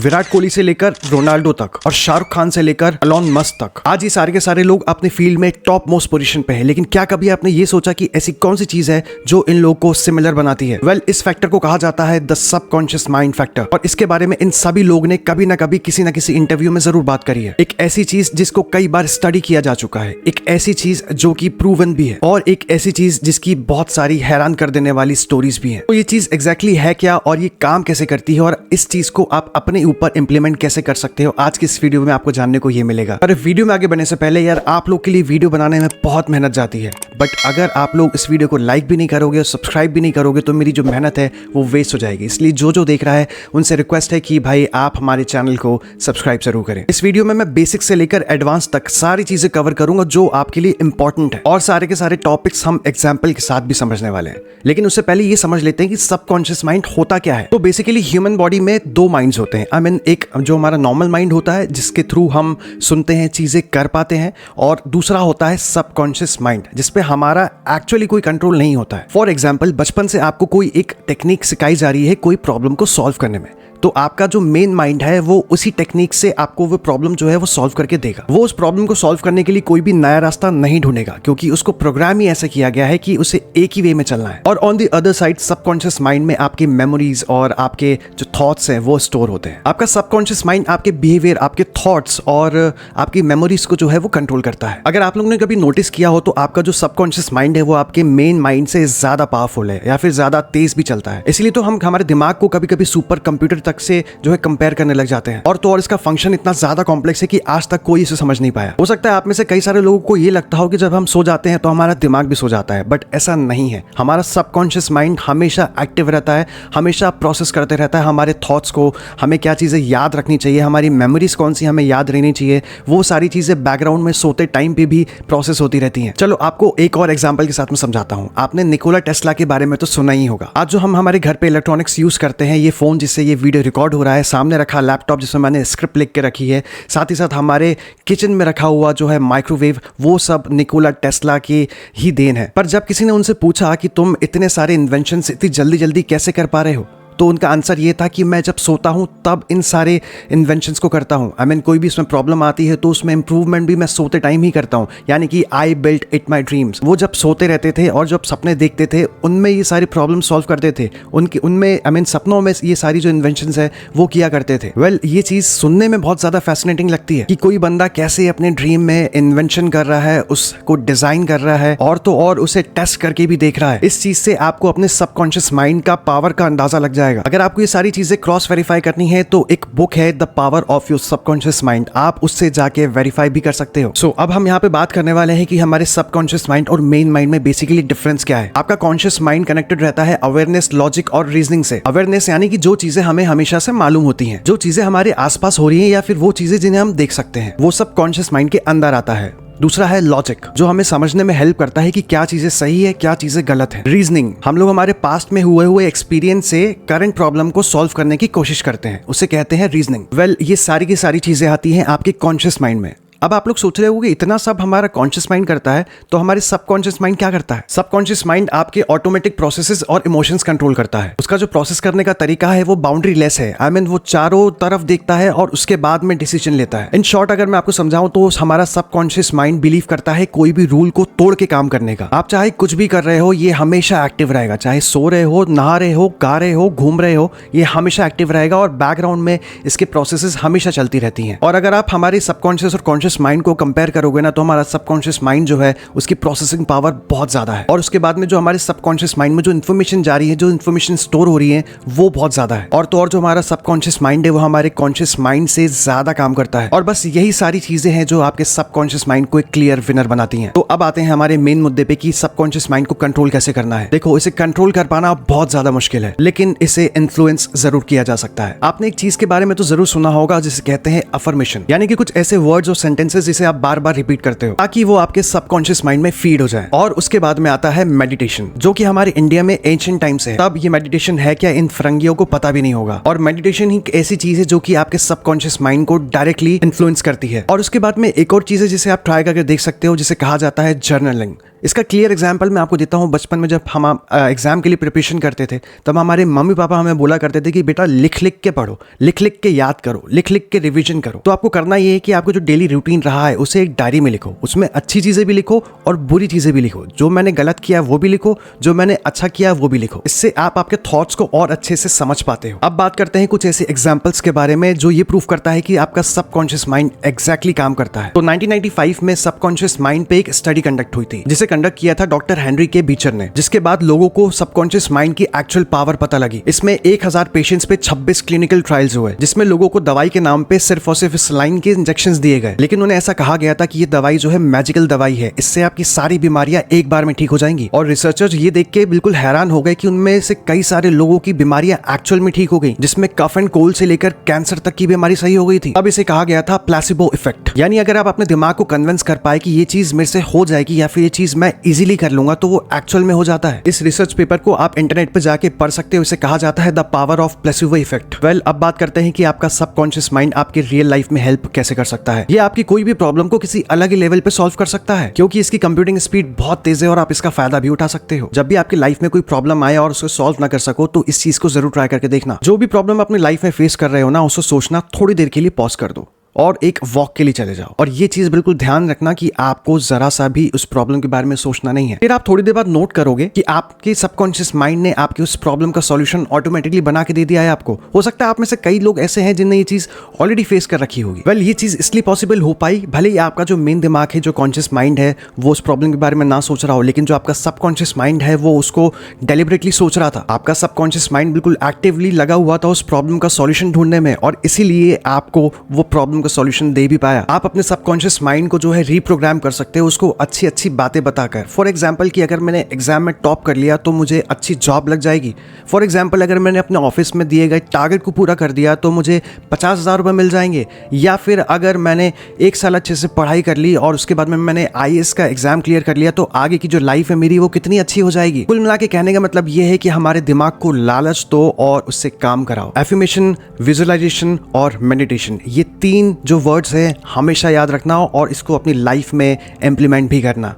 विराट कोहली से लेकर रोनाल्डो तक और शाहरुख खान से लेकर एलोन मस्क तक, आज ये सारे के सारे लोग अपने फील्ड में टॉप मोस्ट पोजीशन पे हैं। लेकिन क्या कभी आपने ये सोचा कि ऐसी कौन सी चीज है जो इन लोगों को सिमिलर बनाती है? वेल, इस फैक्टर को कहा जाता है द सबकॉन्शियस माइंड फैक्टर, और इसके बारे में इन सभी लोग ने कभी ना कभी किसी ना किसी इंटरव्यू में जरूर बात करी है। एक ऐसी चीज जिसको कई बार स्टडी किया जा चुका है, एक ऐसी चीज जो कि प्रूवन भी है, और एक ऐसी चीज जिसकी बहुत सारी हैरान कर देने वाली स्टोरीज भी हैं। तो ये चीज एग्जैक्टली है क्या, और ये काम कैसे करती है, और इस चीज को आप अपने ऊपर इंप्लीमेंट कैसे कर सकते हो, आज की इस वीडियो में आपको जानने को ये मिलेगा। और वीडियो में आगे बढ़ने से पहले यार, आप लोग के लिए वीडियो बनाने में बहुत मेहनत जाती है, बट अगर आप लोग इस वीडियो को लाइक भी नहीं करोगे और सब्सक्राइब भी नहीं करोगे तो मेरी जो मेहनत है वो वेस्ट हो जाएगी। इसलिए जो देख रहा है उनसे रिक्वेस्ट है कि भाई आप हमारे चैनल को सब्सक्राइब जरूर करें। इस वीडियो में मैं बेसिक से लेकर एडवांस तक सारी चीजें कवर करूंगा जो आपके लिए इंपॉर्टेंट है, और सारे के सारे टॉपिक्स हम एग्जाम्पल के साथ भी समझने वाले हैं। लेकिन उससे पहले ये समझ लेते हैं कि सबकॉन्शियस माइंड होता क्या है। तो बेसिकली ह्यूमन बॉडी में दो माइंड्स होते हैं। आई मीन, एक जो हमारा नॉर्मल माइंड होता है जिसके थ्रू हम सुनते हैं, चीजें कर पाते हैं, और दूसरा होता है सबकॉन्शियस माइंड जिसपे हमारा एक्चुअली कोई कंट्रोल नहीं होता है। फॉर एग्जाम्पल, बचपन से आपको कोई एक टेक्निक सिखाई जा रही है कोई प्रॉब्लम को सॉल्व करने में, तो आपका जो मेन माइंड है वो उसी टेक्निक से आपको वो प्रॉब्लम जो है वो सॉल्व करके देगा। वो उस प्रॉब्लम को सॉल्व करने के लिए कोई भी नया रास्ता नहीं ढूंढेगा, क्योंकि उसको प्रोग्राम ही ऐसा किया गया है कि उसे एक ही वे में चलना है। और on the other side, subconscious mind में आपकी मेमोरीज और आपके जो थॉट्स हैं वो स्टोर होते हैं। आपका सबकॉन्शियस माइंड आपके बिहेवियर, आपके थॉट्स और आपकी मेमोरीज को जो है वो कंट्रोल करता है। अगर आप लोगों ने कभी नोटिस किया हो तो आपका जो सबकॉन्शियस माइंड है वो आपके मेन माइंड से ज्यादा पावरफुल है, या फिर ज्यादा तेज भी चलता है। इसलिए तो हम हमारे दिमाग को कभी कभी सुपर कंप्यूटर तक से जो है कंपेयर करने लग जाते हैं। और तो और इसका फंक्शन इतना ज्यादा कॉम्प्लेक्स है कि आज तक कोई इसे समझ नहीं पाया। हो सकता है आप में से कई सारे लोगों को ये लगता हो कि जब हम सो जाते हैं तो हमारा दिमाग भी सो जाता है, बट ऐसा नहीं है। हमारा सबकॉन्शियस माइंड हमेशा एक्टिव रहता है, हमेशा प्रोसेस करते रहता है हमारे थॉट्स को, हमें क्या चीजें याद रखनी चाहिए, हमारी मेमोरीज कौन सी हमें याद रहनी चाहिए, वो सारी चीजें बैकग्राउंड में सोते टाइम पे भी प्रोसेस होती रहती हैं। चलो आपको एक और एग्जांपल के साथ में समझाता हूं। आपने निकोला टेस्ला के बारे में तो सुना ही होगा। आज जो हम हमारे घर पे इलेक्ट्रॉनिक्स यूज करते हैं, ये फोन जिससे ये वीडियो रिकॉर्ड हो रहा है, सामने रखा लैपटॉप जिसमें मैंने स्क्रिप्ट लिख के रखी है, साथ ही साथ हमारे किचन में रखा हुआ जो है माइक्रोवेव, वो सब निकोला टेस्ला की ही देन है। पर जब किसी ने उनसे पूछा कि तुम इतने सारे इन्वेंशंस इतनी जल्दी जल्दी कैसे कर पा रहे हो, तो उनका आंसर ये था कि मैं जब सोता हूं तब इन सारे इन्वेंशंस को करता हूं। आई मीन, कोई भी इसमें प्रॉब्लम आती है तो उसमें इंप्रूवमेंट भी मैं सोते टाइम ही करता हूं। यानी कि I built it my dreams. वो जब सोते रहते थे और जब सपने देखते थे उनमें ये सारी प्रॉब्लम सॉल्व करते थे, उनमें आई मीन सपनों में ये सारी जो इन्वेंशंस है वो किया करते थे। वेल, ये चीज सुनने में बहुत ज्यादा फैसिनेटिंग लगती है कि कोई बंदा कैसे अपने ड्रीम में इन्वेंशन कर रहा है, उसको डिजाइन कर रहा है, और तो और उसे टेस्ट करके भी देख रहा है। इस चीज से आपको अपने सबकॉन्शियस माइंड का पावर का अंदाजा लग जाएगा। अगर आपको ये सारी चीजें क्रॉस वेरीफाई करनी है तो एक बुक है the power of your subconscious mind, आप उससे जाके वेरीफाई भी कर सकते हो। सो अब हम यहाँ पे बात करने वाले हैं कि हमारे सबकॉन्शियस माइंड और मेन माइंड में बेसिकली डिफरेंस क्या है। आपका कॉन्शियस माइंड कनेक्टेड रहता है अवेयरनेस, लॉजिक और रीजनिंग से। अवेयरनेस यानी कि जो चीजें हमें हमेशा से मालूम होती हैं, जो चीजें हमारे आसपास हो रही हैं, या फिर वो चीजें जिन्हें हम देख सकते हैं, वो सब कॉन्शियस माइंड के अंदर आता है। दूसरा है लॉजिक, जो हमें समझने में हेल्प करता है कि क्या चीजें सही है, क्या चीजें गलत है। रीजनिंग, हम लोग हमारे पास्ट में हुए एक्सपीरियंस से करंट प्रॉब्लम को सॉल्व करने की कोशिश करते हैं, उसे कहते हैं रीजनिंग। वेल, ये सारी की सारी चीजें आती हैं आपके कॉन्शियस माइंड में। अब आप लोग सोच रहे होंगे इतना सब हमारा कॉन्शियस माइंड करता है, तो हमारे सबकॉन्शियस माइंड क्या करता है? सबकॉन्शियस माइंड आपके ऑटोमेटिक प्रोसेसेस और इमोशंस कंट्रोल करता है। उसका जो प्रोसेस करने का तरीका है वो बाउंड्री लेस है। आई मीन, वो चारों तरफ देखता है और उसके बाद में डिसीजन लेता है। इन शॉर्ट अगर मैं आपको समझाऊं तो हमारा सबकॉन्शियस माइंड बिलीव करता है कोई भी रूल को तोड़ के काम करने का। आप चाहे कुछ भी कर रहे हो, ये हमेशा एक्टिव रहेगा। चाहे सो रहे हो, नहा रहे हो, गा रहे हो, घूम रहे हो, ये हमेशा एक्टिव रहेगा, और बैकग्राउंड में इसके प्रोसेसेस हमेशा चलती रहती हैं। और अगर आप हमारे सबकॉन्शियस और कॉन्शियस माइंड को कंपेयर करोगे ना, तो हमारा सबकॉन्शियस माइंड जो है उसकी प्रोसेसिंग पावर बहुत ज्यादा है, और उसके बाद में जो हमारे सबकॉन्शियस माइंड में जो इन्फॉर्मेशन जा रही है, जो इन्फॉर्मेशन स्टोर हो रही है, वो बहुत ज्यादा है। और तो और जो हमारा सबकॉन्शियस माइंड है वो हमारे कॉन्शियस माइंड से ज्यादा काम करता है। और बस यही सारी चीजें हैं जो आपके सबकॉन्शियस माइंड को एक क्लियर विनर बनाती हैं। तो अब आते हैं हमारे मेन मुद्दे पे कि सबकॉन्शियस माइंड को कंट्रोल कैसे करना है। देखो, इसे कंट्रोल कर पाना बहुत ज्यादा मुश्किल है, लेकिन इसे इन्फ्लुएंस जरूर किया जा सकता है। आपने एक चीज के बारे में तो जरूर सुना होगा जिसे कहते हैं अफर्मेशन, यानी कि कुछ ऐसे वर्ड्स और सेंटेंसेस जिसे आप बार बार रिपीट करते हो ताकि वो आपके सबकॉन्शियस माइंड में फीड हो जाए। और उसके बाद में आता है मेडिटेशन, जो कि हमारे इंडिया में एंशिएंट टाइम से है। तब ये मेडिटेशन है क्या, इन फरंगियों को पता भी नहीं होगा। और मेडिटेशन ही एक ऐसी चीज है जो कि आपके सबकॉन्शियस माइंड को डायरेक्टली इन्फ्लुएंस करती है। और उसके बाद में एक और चीज है जिसे आप ट्राई करके देख सकते हो, जिसे कहा जाता है जर्नलिंग। इसका क्लियर एग्जाम्पल मैं आपको देता हूँ। बचपन में जब हम एग्जाम के लिए प्रिपरेशन करते थे तब हमारे मम्मी पापा हमें बोला करते थे कि बेटा लिख लिख के पढ़ो, लिख लिख के याद करो, लिख लिख के रिवीजन करो। तो आपको करना ये है कि आपको जो डेली रूटीन रहा है उसे एक डायरी में लिखो, उसमें अच्छी चीजें भी लिखो और बुरी चीजें भी लिखो। जो मैंने गलत किया वो भी लिखो, जो मैंने अच्छा किया वो भी लिखो। इससे आप आपके थॉट्स को और अच्छे से समझ पाते हो। अब बात करते हैं कुछ ऐसे एग्जाम्पल्स के बारे में जो ये प्रूव करता है कि आपका सबकॉन्शियस माइंड एग्जैक्टली काम करता है। तो 1995 में सबकॉन्शियस माइंड पे एक स्टडी कंडक्ट हुई थी जिसे कंडक्ट किया था डॉक्टर हेनरी के बीचर ने, जिसके बाद लोगों को सबकॉन्शियस माइंड की एक्चुअल पावर पता लगी। इसमें 1000 पेशेंट्स पे 26 क्लिनिकल ट्रायल्स हुए जिसमें लोगों को दवाई के नाम पे सिर्फ और सिर्फ सलाइन के इंजेक्शंस दिए गए, लेकिन उन्हें ऐसा कहा गया था कि ये दवाई जो है मैजिकल दवाई है, इससे आपकी सारी बीमारियां एक बार में ठीक हो जाएंगी। और रिसर्चर्स ये देख के बिल्कुल हैरान हो गए कि उनमें से कई सारे लोगों की बीमारियां एक्चुअल में ठीक हो गई, जिसमें कफ एंड कोल्ड से लेकर कैंसर तक की बीमारी सही हो गई थी। अब इसे कहा गया था प्लेसिबो इफेक्ट, यानी अगर आप अपने दिमाग को कन्विंस कर पाए कि ये चीज मेरे से हो जाएगी या फिर ये चीज मैं इजीली कर लूंगा तो वो एक्चुअल में हो जाता है। इस रिसर्च पेपर को आप इंटरनेट पर जाके पढ़ सकते हो। इसे कहा जाता है the power of placebo effect. Well, अब बात करते हैं कि आपका सबकॉन्शियस माइंड आपके रियल लाइफ में हेल्प कैसे कर सकता है। ये आपकी कोई भी प्रॉब्लम को किसी अलग ही लेवल पे सॉल्व कर सकता है, क्योंकि इसकी कंप्यूटिंग स्पीड बहुत तेज है और आप इसका फायदा भी उठा सकते हो। जब भी आपकी लाइफ में कोई प्रॉब्लम आए और उसे सॉल्व ना कर सको तो इस चीज को जरूर ट्राई करके देखना। जो भी प्रॉब्लम अपनी लाइफ में फेस कर रहे हो ना, उसको सोचना थोड़ी देर के लिए पॉज कर दो और एक वॉक के लिए चले जाओ। और ये चीज बिल्कुल ध्यान रखना कि आपको जरा सा भी उस प्रॉब्लम के बारे में सोचना नहीं है। फिर आप थोड़ी देर बाद नोट करोगे कि आपके सबकॉन्शियस माइंड ने आपकी उस प्रॉब्लम का सॉल्यूशन ऑटोमेटिकली बना के दे दिया है आपको। हो सकता है आप में से कई लोग ऐसे हैं जिनने ये चीज ऑलरेडी फेस कर रखी होगी। वेल, ये चीज इसलिए पॉसिबल हो पाई, भले ही आपका जो मेन दिमाग है, जो कॉन्शियस माइंड है, वो उस प्रॉब्लम के बारे में ना सोच रहा हो, लेकिन जो आपका सबकॉन्शियस माइंड है वो उसको डेलिबरेटली सोच रहा था। आपका सबकॉन्शियस माइंड बिल्कुल एक्टिवली लगा हुआ था उस प्रॉब्लम का सॉल्यूशन ढूंढने में, और इसीलिए आपको वो प्रॉब्लम का सॉल्यूशन दे भी पाया। आप अपने सबकॉन्शियस माइंड को जो है रीप्रोग्राम कर सकते हो, उसको अच्छी अच्छी बातें बताकर। फॉर एग्जांपल कि अगर मैंने एग्जाम में टॉप कर लिया तो मुझे अच्छी जॉब लग जाएगी। फॉर एग्जांपल अगर मैंने अपने ऑफिस में दिए गए टारगेट को पूरा कर दिया तो मुझे 50,000 रुपये मिल जाएंगे। या फिर अगर मैंने 1 साल अच्छे से पढ़ाई कर ली और उसके बाद में मैंने IAS का एग्जाम क्लियर कर लिया तो आगे की जो लाइफ है मेरी वो कितनी अच्छी हो जाएगी। कुल मिला के कहने का मतलब ये है कि हमारे दिमाग को लालच दो और उससे काम कराओ। एफर्मेशन, विजुअलाइजेशन और मेडिटेशन, ये 3 जो वर्ड्स है हमेशा याद रखना और इसको अपनी लाइफ में इम्प्लीमेंट भी करना।